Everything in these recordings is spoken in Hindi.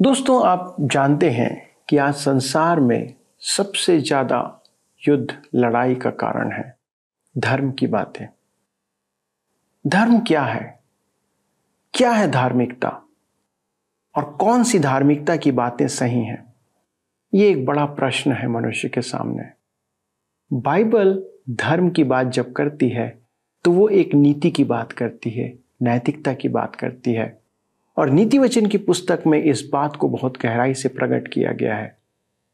दोस्तों, आप जानते हैं कि आज संसार में सबसे ज्यादा युद्ध लड़ाई का कारण है धर्म की बातें। धर्म क्या है? क्या है धार्मिकता? और कौन सी धार्मिकता की बातें सही हैं? ये एक बड़ा प्रश्न है मनुष्य के सामने। बाइबल धर्म की बात जब करती है तो वो एक नीति की बात करती है, नैतिकता की बात करती है। और नीति वचन की पुस्तक में इस बात को बहुत गहराई से प्रकट किया गया है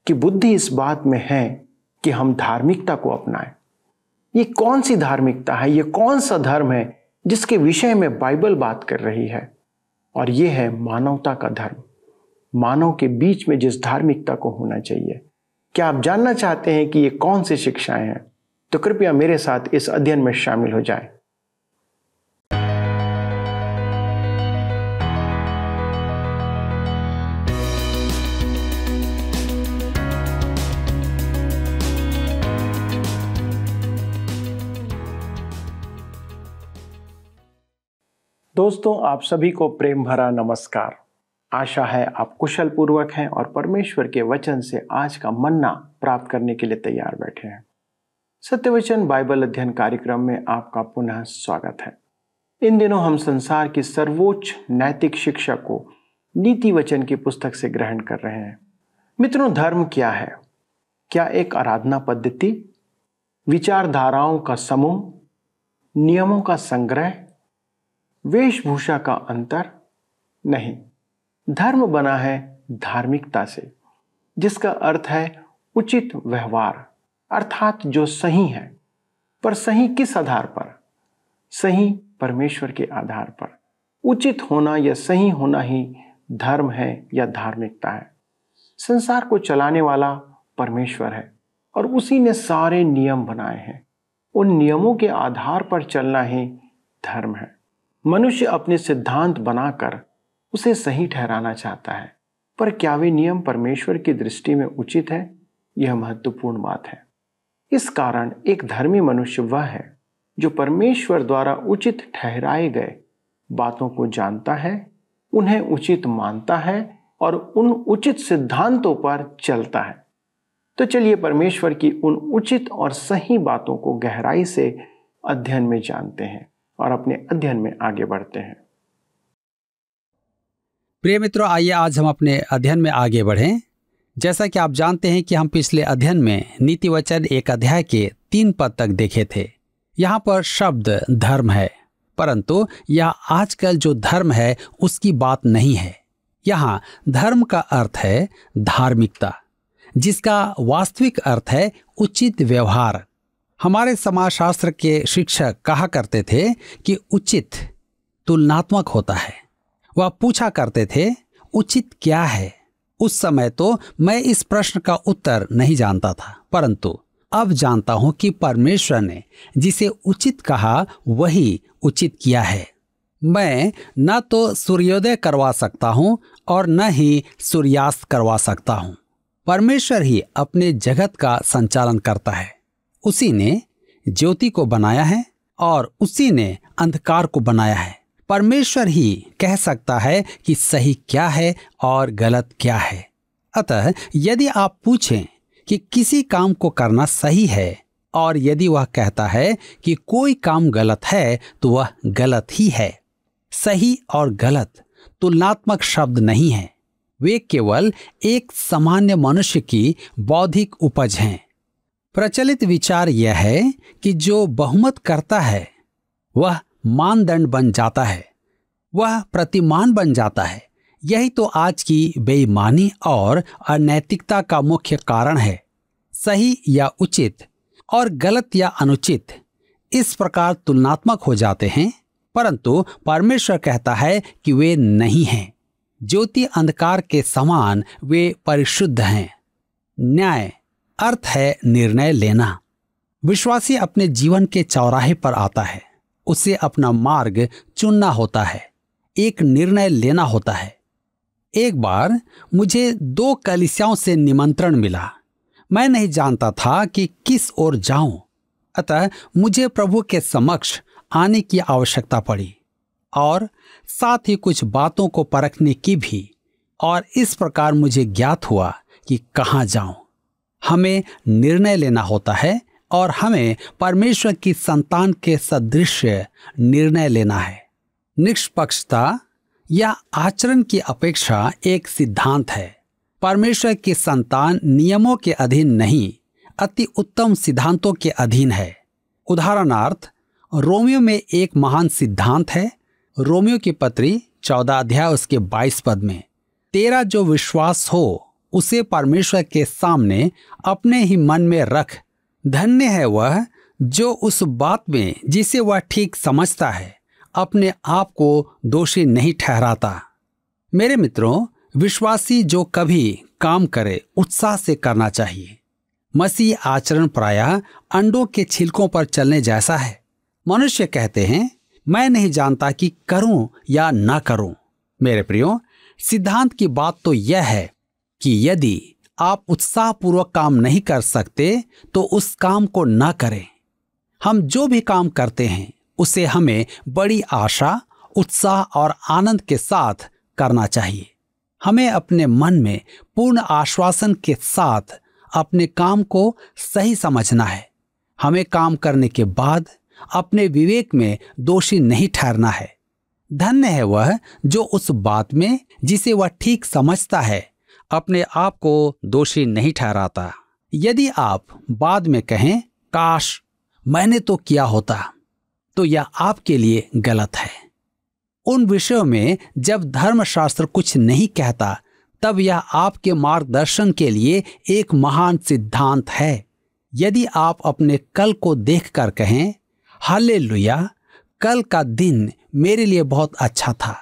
कि बुद्धि इस बात में है कि हम धार्मिकता को अपनाएं। ये कौन सी धार्मिकता है? ये कौन सा धर्म है जिसके विषय में बाइबल बात कर रही है? और ये है मानवता का धर्म, मानव के बीच में जिस धार्मिकता को होना चाहिए। क्या आप जानना चाहते हैं कि ये कौन सी शिक्षाएं हैं? तो कृपया मेरे साथ इस अध्ययन में शामिल हो जाएं। दोस्तों, आप सभी को प्रेम भरा नमस्कार। आशा है आप कुशल पूर्वक हैं और परमेश्वर के वचन से आज का मन्ना प्राप्त करने के लिए तैयार बैठे हैं। सत्य वचन बाइबल अध्ययन कार्यक्रम में आपका पुनः स्वागत है। इन दिनों हम संसार की सर्वोच्च नैतिक शिक्षा को नीति वचन की पुस्तक से ग्रहण कर रहे हैं। मित्रों, धर्म क्या है? क्या एक आराधना पद्धति, विचारधाराओं का समूह, नियमों का संग्रह, वेशभूषा का अंतर? नहीं, धर्म बना है धार्मिकता से, जिसका अर्थ है उचित व्यवहार, अर्थात जो सही है। पर सही किस आधार पर? सही परमेश्वर के आधार पर। उचित होना या सही होना ही धर्म है या धार्मिकता है। संसार को चलाने वाला परमेश्वर है और उसी ने सारे नियम बनाए हैं। उन नियमों के आधार पर चलना ही धर्म है। मनुष्य अपने सिद्धांत बनाकर उसे सही ठहराना चाहता है, पर क्या वे नियम परमेश्वर की दृष्टि में उचित है? यह महत्वपूर्ण बात है। इस कारण एक धर्मी मनुष्य वह है जो परमेश्वर द्वारा उचित ठहराए गए बातों को जानता है, उन्हें उचित मानता है और उन उचित सिद्धांतों पर चलता है। तो चलिए परमेश्वर की उन उचित और सही बातों को गहराई से अध्ययन में जानते हैं और अपने अध्ययन में आगे बढ़ते हैं। प्रिय मित्रों, आइए आज हम अपने अध्ययन में आगे बढ़ें। जैसा कि आप जानते हैं कि हम पिछले अध्ययन में नीति वचन 1 अध्याय के 3 पद तक देखे थे। यहाँ पर शब्द धर्म है, परंतु यह आजकल जो धर्म है उसकी बात नहीं है। यहाँ धर्म का अर्थ है धार्मिकता, जिसका वास्तविक अर्थ है उचित व्यवहार। हमारे समाजशास्त्र के शिक्षक कहा करते थे कि उचित तुलनात्मक होता है। वह पूछा करते थे, उचित क्या है? उस समय तो मैं इस प्रश्न का उत्तर नहीं जानता था, परंतु अब जानता हूं कि परमेश्वर ने जिसे उचित कहा वही उचित किया है। मैं न तो सूर्योदय करवा सकता हूं और न ही सूर्यास्त करवा सकता हूं। परमेश्वर ही अपने जगत का संचालन करता है। उसी ने ज्योति को बनाया है और उसी ने अंधकार को बनाया है। परमेश्वर ही कह सकता है कि सही क्या है और गलत क्या है। अतः यदि आप पूछें कि किसी काम को करना सही है और यदि वह कहता है कि कोई काम गलत है तो वह गलत ही है। सही और गलत तुलनात्मक शब्द नहीं है, वे केवल एक सामान्य मनुष्य की बौद्धिक उपज हैं। प्रचलित विचार यह है कि जो बहुमत करता है वह मानदंड बन जाता है, वह प्रतिमान बन जाता है। यही तो आज की बेईमानी और अनैतिकता का मुख्य कारण है। सही या उचित और गलत या अनुचित इस प्रकार तुलनात्मक हो जाते हैं, परंतु परमेश्वर कहता है कि वे नहीं हैं। ज्योति अंधकार के समान वे परिशुद्ध हैं। न्याय अर्थ है निर्णय लेना। विश्वासी अपने जीवन के चौराहे पर आता है, उसे अपना मार्ग चुनना होता है, एक निर्णय लेना होता है। एक बार मुझे 2 कलीसियाओं से निमंत्रण मिला। मैं नहीं जानता था कि किस ओर जाऊं, अतः मुझे प्रभु के समक्ष आने की आवश्यकता पड़ी और साथ ही कुछ बातों को परखने की भी। और इस प्रकार मुझे ज्ञात हुआ कि कहाँ जाऊं। हमें निर्णय लेना होता है और हमें परमेश्वर की संतान के सदृश निर्णय लेना है। निष्पक्षता या आचरण की अपेक्षा एक सिद्धांत है। परमेश्वर की संतान नियमों के अधीन नहीं, अति उत्तम सिद्धांतों के अधीन है। उदाहरणार्थ, रोमियो में एक महान सिद्धांत है। रोमियो की पत्री 14 अध्याय उसके 22 पद में, तेरा जो विश्वास हो उसे परमेश्वर के सामने अपने ही मन में रख, धन्य है वह जो उस बात में जिसे वह ठीक समझता है अपने आप को दोषी नहीं ठहराता। मेरे मित्रों, विश्वासी जो कभी काम करे उत्साह से करना चाहिए। मसीह आचरण प्रायः अंडों के छिलकों पर चलने जैसा है। मनुष्य कहते हैं, मैं नहीं जानता कि करूं या ना करूं। मेरे प्रियो, सिद्धांत की बात तो यह है कि यदि आप उत्साहपूर्वक काम नहीं कर सकते तो उस काम को ना करें। हम जो भी काम करते हैं उसे हमें बड़ी आशा, उत्साह और आनंद के साथ करना चाहिए। हमें अपने मन में पूर्ण आश्वासन के साथ अपने काम को सही समझना है। हमें काम करने के बाद अपने विवेक में दोषी नहीं ठहरना है। धन्य है वह जो उस बात में जिसे वह ठीक समझता है अपने आप को दोषी नहीं ठहराता। यदि आप बाद में कहें, काश मैंने तो किया होता, तो यह आपके लिए गलत है। उन विषयों में जब धर्मशास्त्र कुछ नहीं कहता, तब यह आपके मार्गदर्शन के लिए एक महान सिद्धांत है। यदि आप अपने कल को देखकर कहें, हालेलुया, कल का दिन मेरे लिए बहुत अच्छा था,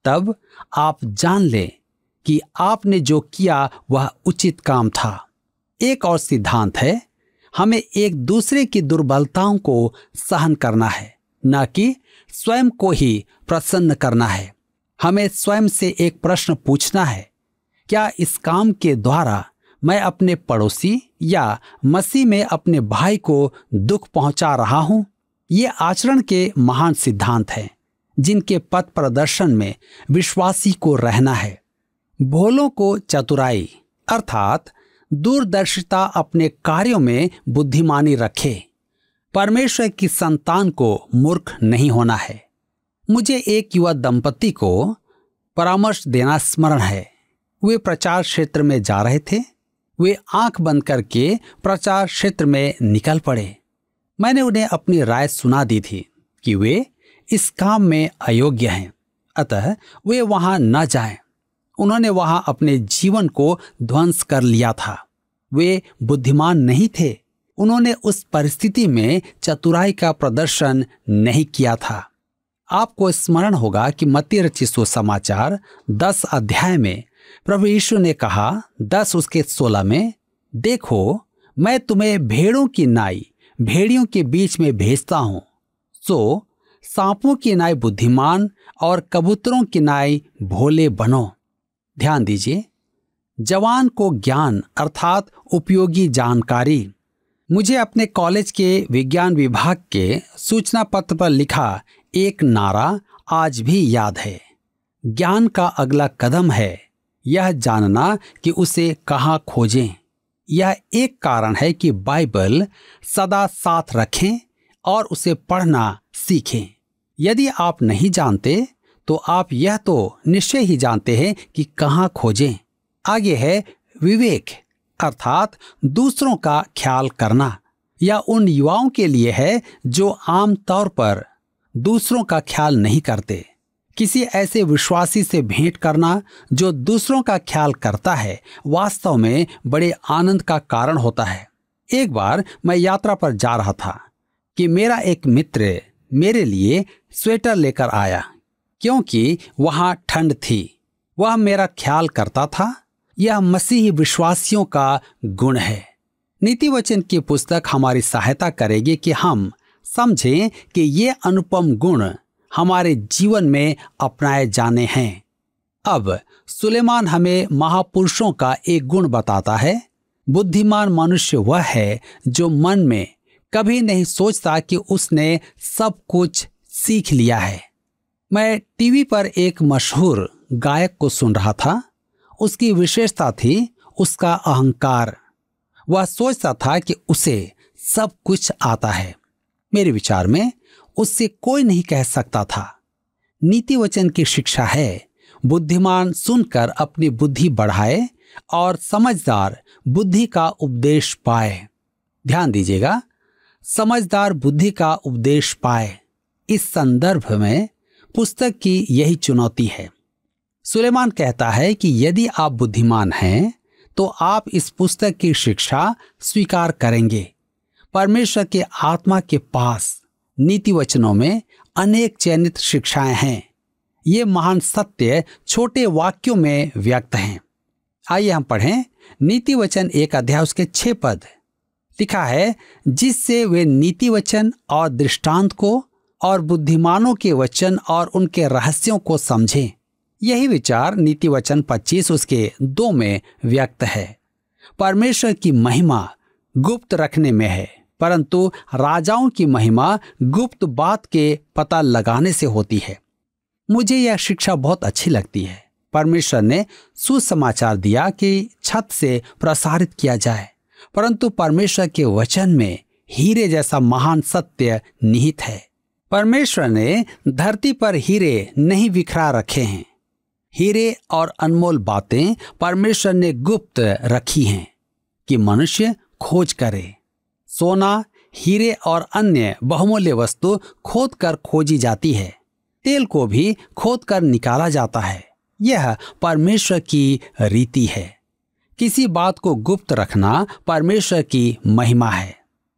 तब आप जान लें कि आपने जो किया वह उचित काम था। एक और सिद्धांत है, हमें एक दूसरे की दुर्बलताओं को सहन करना है, न कि स्वयं को ही प्रसन्न करना है। हमें स्वयं से एक प्रश्न पूछना है, क्या इस काम के द्वारा मैं अपने पड़ोसी या मसीह में अपने भाई को दुख पहुंचा रहा हूं? ये आचरण के महान सिद्धांत हैं जिनके पथ प्रदर्शन में विश्वासी को रहना है। भोलों को चतुराई अर्थात दूरदर्शिता अपने कार्यों में बुद्धिमानी रखे। परमेश्वर की संतान को मूर्ख नहीं होना है। मुझे एक युवा दंपति को परामर्श देना स्मरण है। वे प्रचार क्षेत्र में जा रहे थे। वे आंख बंद करके प्रचार क्षेत्र में निकल पड़े। मैंने उन्हें अपनी राय सुना दी थी कि वे इस काम में अयोग्य हैं, अतः वे वहां न जाएं। उन्होंने वहां अपने जीवन को ध्वंस कर लिया था। वे बुद्धिमान नहीं थे। उन्होंने उस परिस्थिति में चतुराई का प्रदर्शन नहीं किया था। आपको स्मरण होगा कि मत्ती रचित सुसमाचार 10 अध्याय में प्रभु यीशु ने कहा 10 उसके 16 में, देखो मैं तुम्हें भेड़ों की नाई भेड़ियों के बीच में भेजता हूं, सो सांपों की नाई बुद्धिमान और कबूतरों की नाई भोले बनो। ध्यान दीजिए, जवान को ज्ञान अर्थात उपयोगी जानकारी। मुझे अपने कॉलेज के विज्ञान विभाग के सूचना पत्र पर लिखा एक नारा आज भी याद है। ज्ञान का अगला कदम है यह जानना कि उसे कहाँ खोजें। यह एक कारण है कि बाइबल सदा साथ रखें और उसे पढ़ना सीखें। यदि आप नहीं जानते तो आप यह तो निश्चय ही जानते हैं कि कहाँ खोजें। आगे है विवेक अर्थात दूसरों का ख्याल करना। यह उन युवाओं के लिए है जो आम तौर पर दूसरों का ख्याल नहीं करते। किसी ऐसे विश्वासी से भेंट करना जो दूसरों का ख्याल करता है वास्तव में बड़े आनंद का कारण होता है। एक बार मैं यात्रा पर जा रहा था कि मेरा एक मित्र मेरे लिए स्वेटर लेकर आया क्योंकि वहां ठंड थी। वह मेरा ख्याल करता था। यह मसीही विश्वासियों का गुण है। नीति वचन की पुस्तक हमारी सहायता करेगी कि हम समझें कि ये अनुपम गुण हमारे जीवन में अपनाए जाने हैं। अब सुलेमान हमें महापुरुषों का एक गुण बताता है। बुद्धिमान मनुष्य वह है जो मन में कभी नहीं सोचता कि उसने सब कुछ सीख लिया है। मैं टीवी पर एक मशहूर गायक को सुन रहा था। उसकी विशेषता थी उसका अहंकार। वह सोचता था कि उसे सब कुछ आता है। मेरे विचार में उससे कोई नहीं कह सकता था। नीति वचन की शिक्षा है, बुद्धिमान सुनकर अपनी बुद्धि बढ़ाए और समझदार बुद्धि का उपदेश पाए। ध्यान दीजिएगा, समझदार बुद्धि का उपदेश पाए। इस संदर्भ में पुस्तक की यही चुनौती है। सुलेमान कहता है कि यदि आप बुद्धिमान हैं तो आप इस पुस्तक की शिक्षा स्वीकार करेंगे। परमेश्वर के आत्मा के पास नीति वचनों में अनेक चयनित शिक्षाएं हैं। ये महान सत्य छोटे वाक्यों में व्यक्त हैं। आइए हम पढ़ें नीति वचन 1 अध्याय उसके 6 पद। लिखा है, जिससे वे नीति वचन और दृष्टांत को और बुद्धिमानों के वचन और उनके रहस्यों को समझें। यही विचार नीति वचन 25 उसके 2 में व्यक्त है। परमेश्वर की महिमा गुप्त रखने में है, परंतु राजाओं की महिमा गुप्त बात के पता लगाने से होती है। मुझे यह शिक्षा बहुत अच्छी लगती है। परमेश्वर ने सुसमाचार दिया कि छत से प्रसारित किया जाए, परंतु परमेश्वर के वचन में हीरे जैसा महान सत्य निहित है। परमेश्वर ने धरती पर हीरे नहीं बिखरा रखे हैं। हीरे और अनमोल बातें परमेश्वर ने गुप्त रखी हैं कि मनुष्य खोज करे। सोना, हीरे और अन्य बहुमूल्य वस्तु खोद कर खोजी जाती है। तेल को भी खोद कर निकाला जाता है। यह परमेश्वर की रीति है। किसी बात को गुप्त रखना परमेश्वर की महिमा है।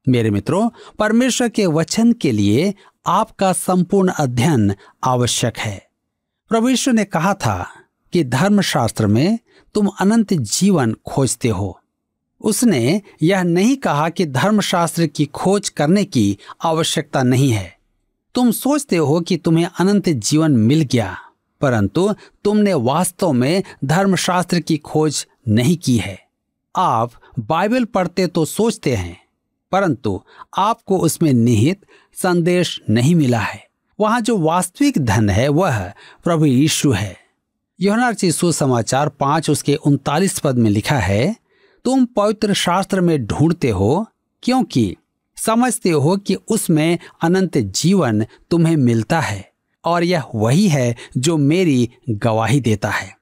मेरे मित्रों, परमेश्वर के वचन के लिए आपका संपूर्ण अध्ययन आवश्यक है। प्रभु यीशु ने कहा था कि धर्मशास्त्र में तुम अनंत जीवन खोजते हो। उसने यह नहीं कहा कि धर्मशास्त्र की खोज करने की आवश्यकता नहीं है। तुम सोचते हो कि तुम्हें अनंत जीवन मिल गया, परंतु तुमने वास्तव में धर्मशास्त्र की खोज नहीं की है। आप बाइबल पढ़ते तो सोचते हैं, परंतु आपको उसमें निहित संदेश नहीं मिला है। वहां जो वास्तविक धन है वह प्रभु यीशु है। यूहन्ना रचित सुसमाचार 5 उसके 39 पद में लिखा है, तुम पवित्र शास्त्र में ढूंढते हो क्योंकि समझते हो कि उसमें अनंत जीवन तुम्हें मिलता है, और यह वही है जो मेरी गवाही देता है।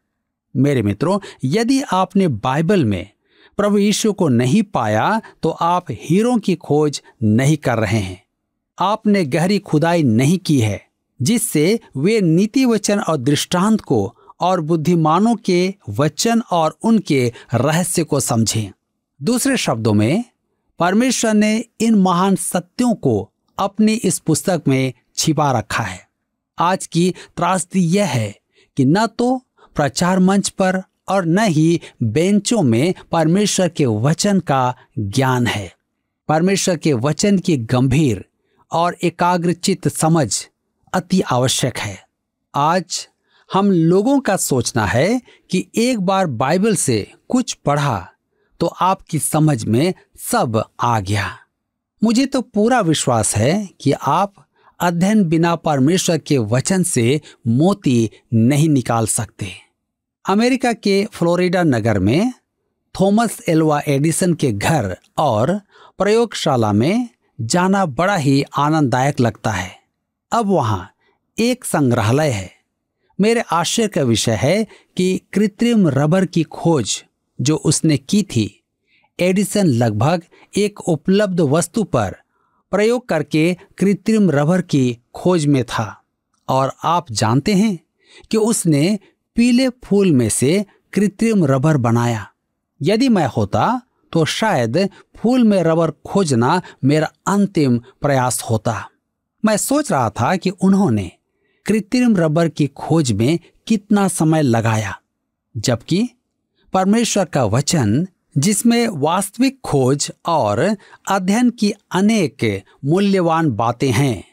मेरे मित्रों, यदि आपने बाइबल में प्रभु यीशु को नहीं पाया तो आप हीरों की खोज नहीं कर रहे हैं। आपने गहरी खुदाई नहीं की है जिससे वे नीति वचन और दृष्टांत को और बुद्धिमानों के वचन और उनके रहस्य को समझें। दूसरे शब्दों में, परमेश्वर ने इन महान सत्यों को अपनी इस पुस्तक में छिपा रखा है। आज की त्रासदी यह है कि न तो प्रचार मंच पर और न ही बेंचों में परमेश्वर के वचन का ज्ञान है। परमेश्वर के वचन की गंभीर और एकाग्रचित्त समझ अति आवश्यक है। आज हम लोगों का सोचना है कि एक बार बाइबल से कुछ पढ़ा तो आपकी समझ में सब आ गया। मुझे तो पूरा विश्वास है कि आप अध्ययन बिना परमेश्वर के वचन से मोती नहीं निकाल सकते। अमेरिका के फ्लोरिडा नगर में थॉमस एल्वा एडिसन के घर और प्रयोगशाला में जाना बड़ा ही आनंददायक लगता है। अब वहां एक संग्रहालय है। मेरे आश्चर्य का विषय है कि कृत्रिम रबर की खोज जो उसने की थी, एडिसन लगभग एक उपलब्ध वस्तु पर प्रयोग करके कृत्रिम रबर की खोज में था। और आप जानते हैं कि उसने पीले फूल में से कृत्रिम रबर बनाया। यदि मैं होता तो शायद फूल में रबर खोजना मेरा अंतिम प्रयास होता। मैं सोच रहा था कि उन्होंने कृत्रिम रबर की खोज में कितना समय लगाया, जबकि परमेश्वर का वचन जिसमें वास्तविक खोज और अध्ययन की अनेक मूल्यवान बातें हैं,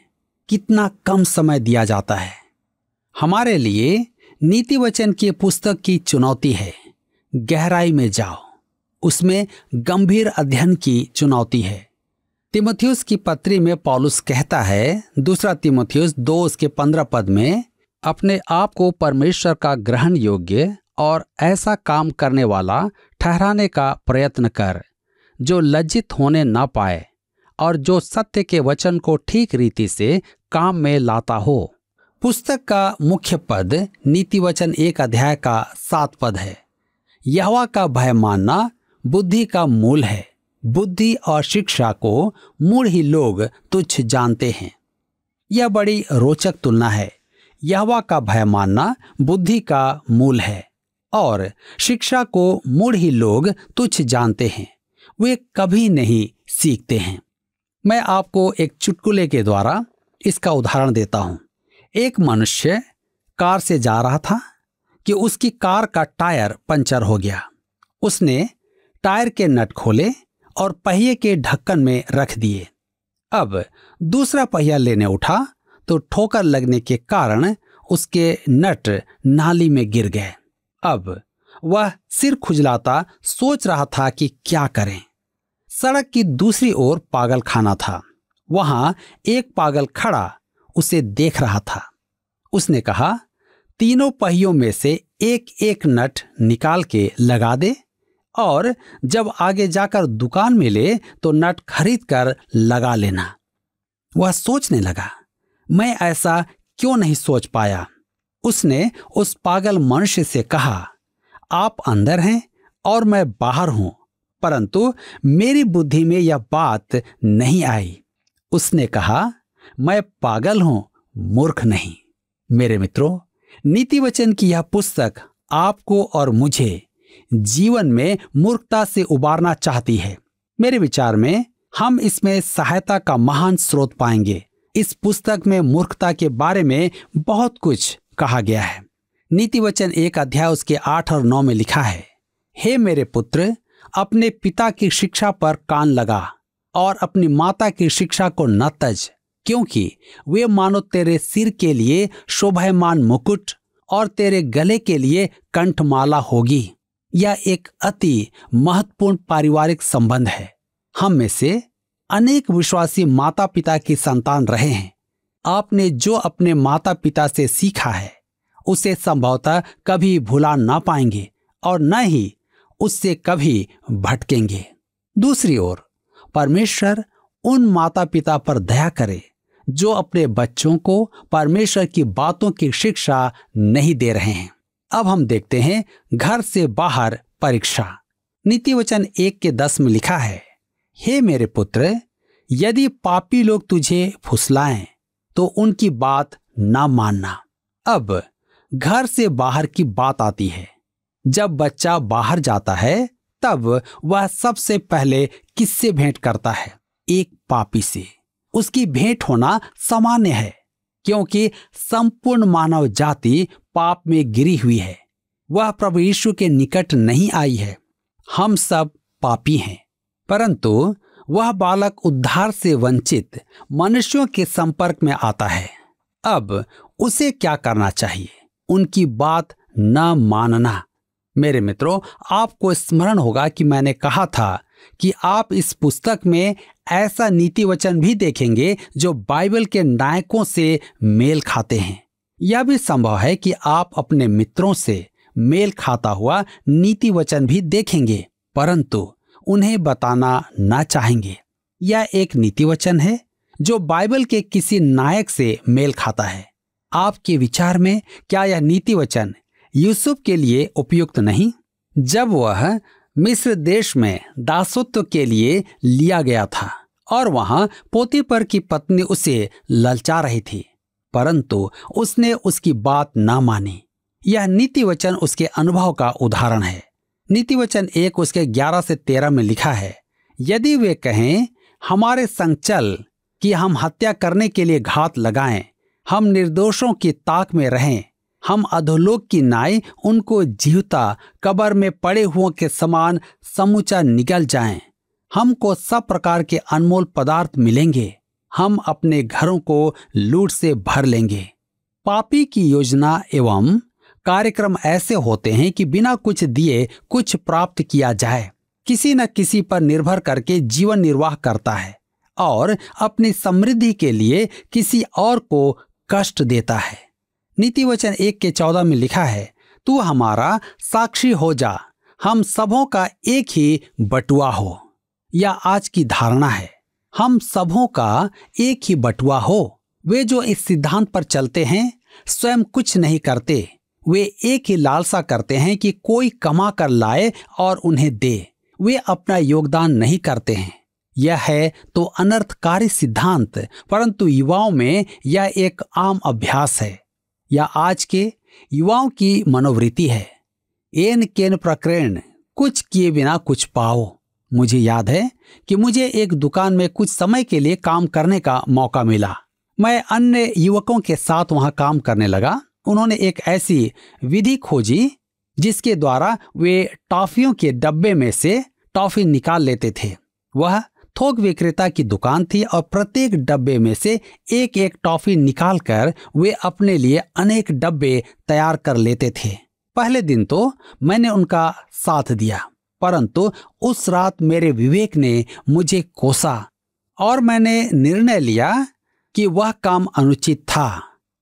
कितना कम समय दिया जाता है। हमारे लिए नीति वचन की पुस्तक की चुनौती है, गहराई में जाओ। उसमें गंभीर अध्ययन की चुनौती है। तीमुथियुस की पत्री में पौलुस कहता है, 2 तीमुथियुस 2 उसके 15 पद में, अपने आप को परमेश्वर का ग्रहण योग्य और ऐसा काम करने वाला ठहराने का प्रयत्न कर, जो लज्जित होने न पाए और जो सत्य के वचन को ठीक रीति से काम में लाता हो। पुस्तक का मुख्य पद नीति वचन 1 अध्याय का 7 पद है। यहोवा का भय मानना बुद्धि का मूल है। बुद्धि और शिक्षा को मूढ़ ही लोग तुच्छ जानते हैं। यह बड़ी रोचक तुलना है। यहोवा का भय मानना बुद्धि का मूल है और शिक्षा को मूढ़ ही लोग तुच्छ जानते हैं। वे कभी नहीं सीखते हैं। मैं आपको एक चुटकुले के द्वारा इसका उदाहरण देता हूं। एक मनुष्य कार से जा रहा था कि उसकी कार का टायर पंचर हो गया। उसने टायर के नट खोले और पहिए के ढक्कन में रख दिए। अब दूसरा पहिया लेने उठा तो ठोकर लगने के कारण उसके नट नाली में गिर गए। अब वह सिर खुजलाता सोच रहा था कि क्या करें। सड़क की दूसरी ओर पागलखाना था। वहां एक पागल खड़ा उसे देख रहा था। उसने कहा, तीनों पहियों में से एक एक नट निकाल के लगा दे और जब आगे जाकर दुकान में ले तो नट खरीद कर लगा लेना। वह सोचने लगा, मैं ऐसा क्यों नहीं सोच पाया। उसने उस पागल मनुष्य से कहा, आप अंदर हैं और मैं बाहर हूं, परंतु मेरी बुद्धि में यह बात नहीं आई। उसने कहा, मैं पागल हूं, मूर्ख नहीं। मेरे मित्रों, नीति वचन की यह पुस्तक आपको और मुझे जीवन में मूर्खता से उबारना चाहती है। मेरे विचार में हम इसमें सहायता का महान स्रोत पाएंगे। इस पुस्तक में मूर्खता के बारे में बहुत कुछ कहा गया है। नीति वचन 1 अध्याय उसके 8 और 9 में लिखा है, हे मेरे पुत्र, अपने पिता की शिक्षा पर कान लगा और अपनी माता की शिक्षा को न तज, क्योंकि वे मानो तेरे सिर के लिए शोभायमान मुकुट और तेरे गले के लिए कंठमाला होगी। यह एक अति महत्वपूर्ण पारिवारिक संबंध है। हम में से अनेक विश्वासी माता पिता की संतान रहे हैं। आपने जो अपने माता पिता से सीखा है उसे संभवतः कभी भुला ना पाएंगे और न ही उससे कभी भटकेंगे। दूसरी ओर परमेश्वर उन माता पिता पर दया करे जो अपने बच्चों को परमेश्वर की बातों की शिक्षा नहीं दे रहे हैं। अब हम देखते हैं घर से बाहर परीक्षा। नीति वचन 1 के 10 में लिखा है, हे मेरे पुत्र, यदि पापी लोग तुझे फुसलाएं तो उनकी बात ना मानना। अब घर से बाहर की बात आती है। जब बच्चा बाहर जाता है तब वह सबसे पहले किससे भेंट करता है? एक पापी से। उसकी भेंट होना सामान्य है, क्योंकि संपूर्ण मानव जाति पाप में गिरी हुई है। वह प्रभु यीशु के निकट नहीं आई है। हम सब पापी हैं, परंतु वह बालक उद्धार से वंचित मनुष्यों के संपर्क में आता है। अब उसे क्या करना चाहिए? उनकी बात न मानना। मेरे मित्रों, आपको स्मरण होगा कि मैंने कहा था कि आप इस पुस्तक में ऐसा नीति वचन भी देखेंगे जो बाइबल के नायकों से मेल खाते हैं। यह भी संभव है कि आप अपने मित्रों से मेल खाता हुआ नीति वचन भी देखेंगे, परंतु उन्हें बताना ना चाहेंगे। यह एक नीति वचन है जो बाइबल के किसी नायक से मेल खाता है। आपके विचार में क्या यह नीति वचन यूसुफ के लिए उपयुक्त नहीं? जब वह मिस्र देश में दासत्व के लिए लिया गया था और वहां पोतीपर की पत्नी उसे ललचा रही थी, परंतु उसने उसकी बात ना मानी। यह नीति वचन उसके अनुभव का उदाहरण है। नीति वचन 1 उसके 11 से 13 में लिखा है, यदि वे कहें हमारे संग चल कि हम हत्या करने के लिए घात लगाएं, हम निर्दोषों की ताक में रहें, हम अधोलोक की नाई उनको जीवता कब्र में पड़े हुओं के समान समूचा निगल जाएं, हमको सब प्रकार के अनमोल पदार्थ मिलेंगे, हम अपने घरों को लूट से भर लेंगे। पापी की योजना एवं कार्यक्रम ऐसे होते हैं कि बिना कुछ दिए कुछ प्राप्त किया जाए। किसी न किसी पर निर्भर करके जीवन निर्वाह करता है और अपनी समृद्धि के लिए किसी और को कष्ट देता है। नीति वचन 1 के 14 में लिखा है, तू हमारा साक्षी हो जा, हम सबों का एक ही बटुआ हो। यह आज की धारणा है, हम सबों का एक ही बटुआ हो। वे जो इस सिद्धांत पर चलते हैं स्वयं कुछ नहीं करते, वे एक ही लालसा करते हैं कि कोई कमा कर लाए और उन्हें दे। वे अपना योगदान नहीं करते हैं। यह है तो अनर्थकारी सिद्धांत, परंतु युवाओं में यह एक आम अभ्यास है। यह आज के युवाओं की मनोवृत्ति है। एन केन प्रकरण, कुछ किए बिना कुछ पाओ। मुझे याद है कि मुझे एक दुकान में कुछ समय के लिए काम करने का मौका मिला। मैं अन्य युवकों के साथ वहां काम करने लगा। उन्होंने एक ऐसी विधि खोजी जिसके द्वारा वे टॉफियों के डब्बे में से टॉफी निकाल लेते थे। वह थोक विक्रेता की दुकान थी और प्रत्येक डब्बे में से एक एक टॉफी निकालकर वे अपने लिए अनेक डब्बे तैयार कर लेते थे। पहले दिन तो मैंने उनका साथ दिया, परंतु उस रात मेरे विवेक ने मुझे कोसा और मैंने निर्णय लिया कि वह काम अनुचित था।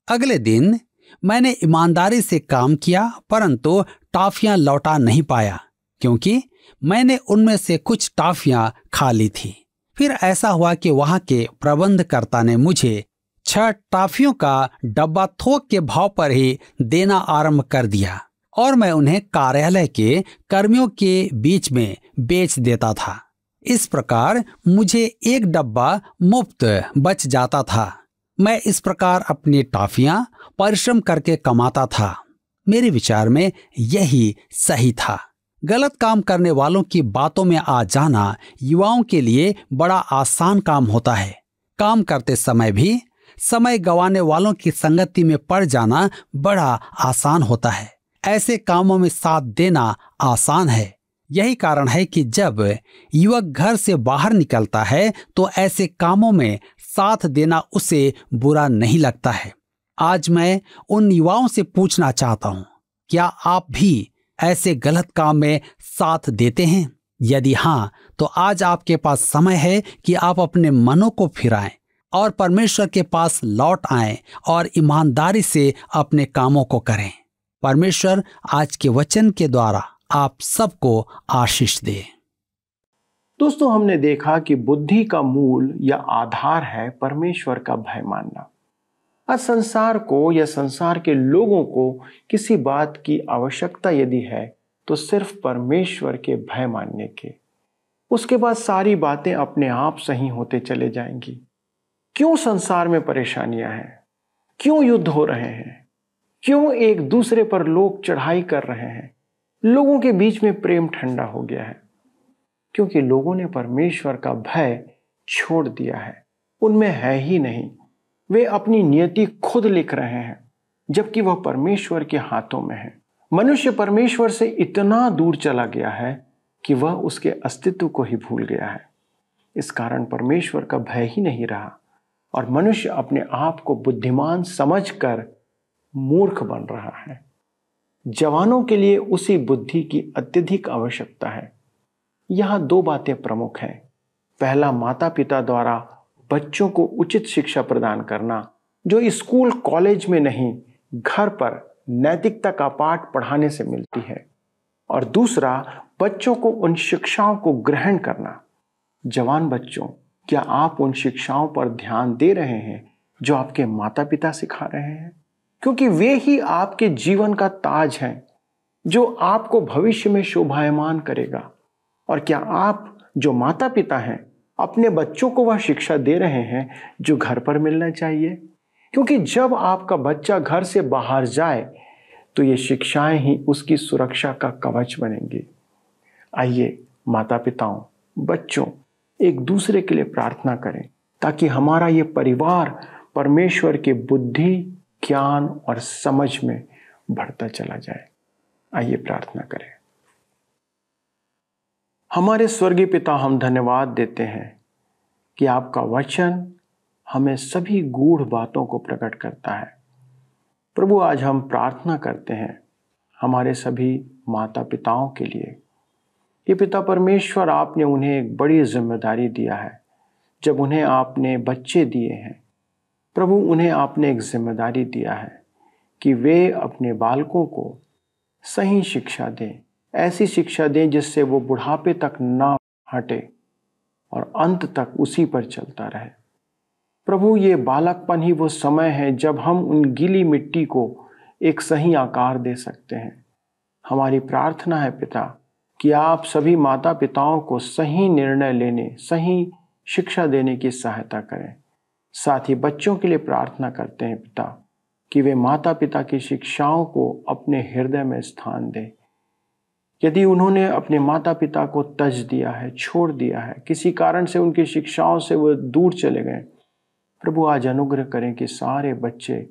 अगले दिन मैंने ईमानदारी से काम किया, परंतु टॉफियां लौटा नहीं पाया क्योंकि मैंने उनमें से कुछ टॉफियां खा ली थी। फिर ऐसा हुआ कि वहां के प्रबंधकर्ता ने मुझे 6 टॉफियों का डब्बा थोक के भाव पर ही देना आरंभ कर दिया और मैं उन्हें कार्यालय के कर्मियों के बीच में बेच देता था। इस प्रकार मुझे एक डब्बा मुफ्त बच जाता था। मैं इस प्रकार अपनी टॉफियां परिश्रम करके कमाता था। मेरे विचार में यही सही था। गलत काम करने वालों की बातों में आ जाना युवाओं के लिए बड़ा आसान काम होता है। काम करते समय भी समय गंवाने वालों की संगति में पड़ जाना बड़ा आसान होता है। ऐसे कामों में साथ देना आसान है। यही कारण है कि जब युवक घर से बाहर निकलता है तो ऐसे कामों में साथ देना उसे बुरा नहीं लगता है। आज मैं उन युवाओं से पूछना चाहता हूँ, क्या आप भी ऐसे गलत काम में साथ देते हैं? यदि हाँ, तो आज आपके पास समय है कि आप अपने मनों को फिराएं और परमेश्वर के पास लौट आएं और ईमानदारी से अपने कामों को करें। परमेश्वर आज के वचन के द्वारा आप सबको आशीष दे। दोस्तों, हमने देखा कि बुद्धि का मूल या आधार है परमेश्वर का भय मानना। आज संसार को या संसार के लोगों को किसी बात की आवश्यकता यदि है तो सिर्फ परमेश्वर के भय मानने के। उसके बाद सारी बातें अपने आप सही होते चले जाएंगी। क्यों संसार में परेशानियां हैं? क्यों युद्ध हो रहे हैं? क्यों एक दूसरे पर लोग चढ़ाई कर रहे हैं? लोगों के बीच में प्रेम ठंडा हो गया है क्योंकि लोगों ने परमेश्वर का भय छोड़ दिया है। उनमें है ही नहीं। वे अपनी नियति खुद लिख रहे हैं जबकि वह परमेश्वर के हाथों में है। मनुष्य परमेश्वर से इतना दूर चला गया है कि वह उसके अस्तित्व को ही भूल गया है। इस कारण परमेश्वर का भय ही नहीं रहा और मनुष्य अपने आप को बुद्धिमान समझकर मूर्ख बन रहा है। जवानों के लिए उसी बुद्धि की अत्यधिक आवश्यकता है। यहाँ 2 बातें प्रमुख हैं। पहला, माता पिता द्वारा बच्चों को उचित शिक्षा प्रदान करना जो स्कूल कॉलेज में नहीं, घर पर नैतिकता का पाठ पढ़ाने से मिलती है। और दूसरा, बच्चों को उन शिक्षाओं को ग्रहण करना। जवान बच्चों, क्या आप उन शिक्षाओं पर ध्यान दे रहे हैं जो आपके माता पिता सिखा रहे हैं? क्योंकि वे ही आपके जीवन का ताज हैं जो आपको भविष्य में शोभायमान करेगा। और क्या आप जो माता पिता हैं अपने बच्चों को वह शिक्षा दे रहे हैं जो घर पर मिलना चाहिए? क्योंकि जब आपका बच्चा घर से बाहर जाए तो ये शिक्षाएं ही उसकी सुरक्षा का कवच बनेंगी। आइए माता पिताओं, बच्चों, एक दूसरे के लिए प्रार्थना करें ताकि हमारा ये परिवार परमेश्वर के बुद्धि, ज्ञान और समझ में बढ़ता चला जाए। आइए प्रार्थना करें। हमारे स्वर्गीय पिता, हम धन्यवाद देते हैं कि आपका वचन हमें सभी गूढ़ बातों को प्रकट करता है। प्रभु, आज हम प्रार्थना करते हैं हमारे सभी माता पिताओं के लिए। ये पिता परमेश्वर, आपने उन्हें एक बड़ी जिम्मेदारी दिया है। जब उन्हें आपने बच्चे दिए हैं प्रभु, उन्हें आपने एक जिम्मेदारी दिया है कि वे अपने बालकों को सही शिक्षा दें, ऐसी शिक्षा दें जिससे वो बुढ़ापे तक ना हटे और अंत तक उसी पर चलता रहे। प्रभु, ये बालकपन ही वो समय है जब हम उन गीली मिट्टी को एक सही आकार दे सकते हैं। हमारी प्रार्थना है पिता कि आप सभी माता पिताओं को सही निर्णय लेने, सही शिक्षा देने की सहायता करें। साथ ही बच्चों के लिए प्रार्थना करते हैं पिता कि वे माता पिता की शिक्षाओं को अपने हृदय में स्थान दें। यदि उन्होंने अपने माता पिता को तज दिया है, छोड़ दिया है, किसी कारण से उनकी शिक्षाओं से वो दूर चले गए, प्रभु आज अनुग्रह करें कि सारे बच्चे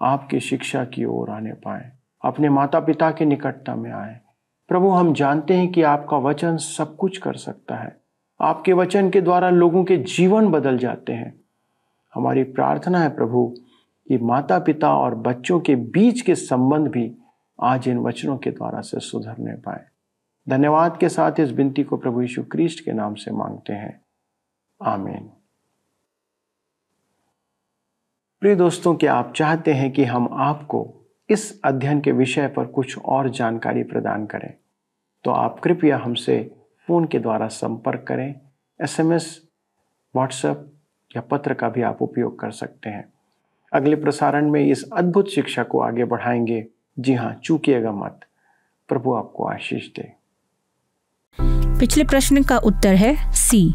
आपकी शिक्षा की ओर आने पाएं, अपने माता पिता के निकटता में आए। प्रभु, हम जानते हैं कि आपका वचन सब कुछ कर सकता है। आपके वचन के द्वारा लोगों के जीवन बदल जाते हैं। हमारी प्रार्थना है प्रभु कि माता पिता और बच्चों के बीच के संबंध भी आज इन वचनों के द्वारा से सुधरने पाए। धन्यवाद के साथ इस विनती को प्रभु यीशु क्रिस्ट के नाम से मांगते हैं, आमीन। प्रिय दोस्तों, क्या आप चाहते हैं कि हम आपको इस अध्ययन के विषय पर कुछ और जानकारी प्रदान करें? तो आप कृपया हमसे फोन के द्वारा संपर्क करें। SMS, व्हाट्सएप या पत्र का भी आप उपयोग कर सकते हैं। अगले प्रसारण में इस अद्भुत शिक्षा को आगे बढ़ाएंगे। जी हाँ, चूकिएगा मत। प्रभु आपको आशीष दे। पिछले प्रश्न का उत्तर है C,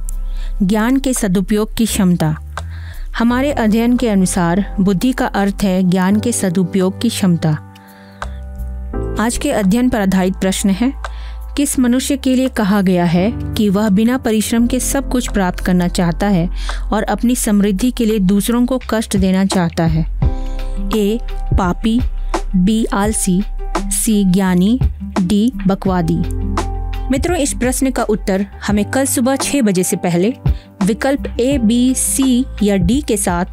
ज्ञान के सदुपयोग की क्षमता। हमारे अध्ययन के अनुसार बुद्धि का अर्थ है ज्ञान के सदुपयोग की क्षमता। आज के अध्ययन पर आधारित प्रश्न है, किस मनुष्य के लिए कहा गया है कि वह बिना परिश्रम के सब कुछ प्राप्त करना चाहता है और अपनी समृद्धि के लिए दूसरों को कष्ट देना चाहता है? A, पापी, B, आलसी, C, ज्ञानी, D, बकवादी। मित्रों, इस प्रश्न का उत्तर हमें कल सुबह 6 बजे से पहले विकल्प A, B, C या D के साथ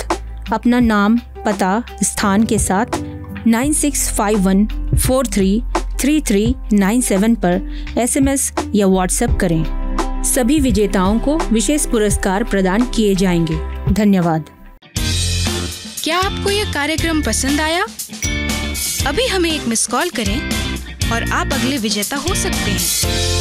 अपना नाम, पता, स्थान के साथ 9651433397 पर SMS या WhatsApp करें। सभी विजेताओं को विशेष पुरस्कार प्रदान किए जाएंगे। धन्यवाद। क्या आपको यह कार्यक्रम पसंद आया? अभी हमें एक मिस कॉल करें और आप अगले विजेता हो सकते हैं।